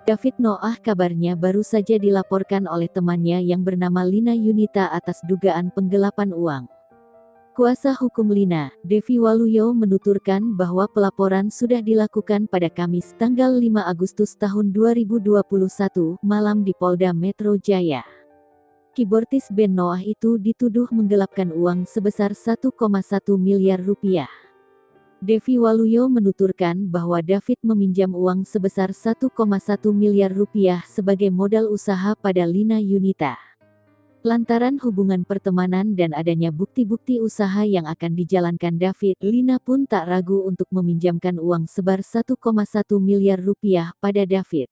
David Noah kabarnya baru saja dilaporkan oleh temannya yang bernama Lina Yunita atas dugaan penggelapan uang. Kuasa hukum Lina, Devi Waluyo menuturkan bahwa pelaporan sudah dilakukan pada Kamis tanggal 5 Agustus tahun 2021 malam di Polda Metro Jaya. Keyboardis band Noah itu dituduh menggelapkan uang sebesar 1,1 miliar rupiah. Devi Waluyo menuturkan bahwa David meminjam uang sebesar 1,1 miliar rupiah sebagai modal usaha pada Lina Yunita. Lantaran hubungan pertemanan dan adanya bukti-bukti usaha yang akan dijalankan David, Lina pun tak ragu untuk meminjamkan uang sebar 1,1 miliar rupiah pada David.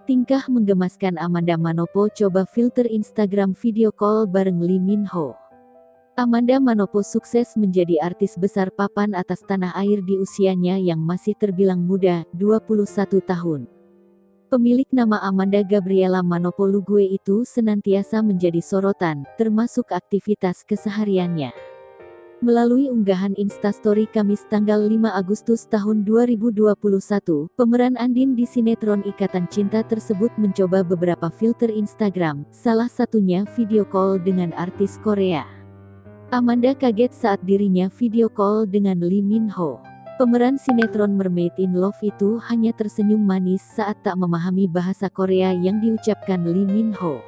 Tingkah menggemaskan Amanda Manopo coba filter Instagram video call bareng Lee Min Ho. Amanda Manopo sukses menjadi artis besar papan atas tanah air di usianya yang masih terbilang muda, 21 tahun. Pemilik nama Amanda Gabriela Manopo Lugue itu senantiasa menjadi sorotan, termasuk aktivitas kesehariannya. Melalui unggahan Instastory Kamis tanggal 5 Agustus tahun 2021, pemeran Andin di sinetron Ikatan Cinta tersebut mencoba beberapa filter Instagram, salah satunya video call dengan artis Korea. Amanda kaget saat dirinya video call dengan Lee Min Ho. Pemeran sinetron Mermaid in Love itu hanya tersenyum manis saat tak memahami bahasa Korea yang diucapkan Lee Min Ho.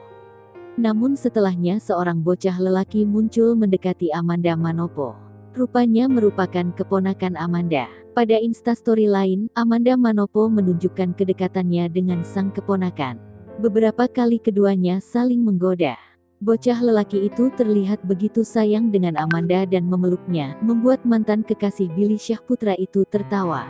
Namun setelahnya seorang bocah lelaki muncul mendekati Amanda Manopo. Rupanya merupakan keponakan Amanda. Pada Instastory lain, Amanda Manopo menunjukkan kedekatannya dengan sang keponakan. Beberapa kali keduanya saling menggoda. Bocah lelaki itu terlihat begitu sayang dengan Amanda dan memeluknya, membuat mantan kekasih Billy Syahputra itu tertawa.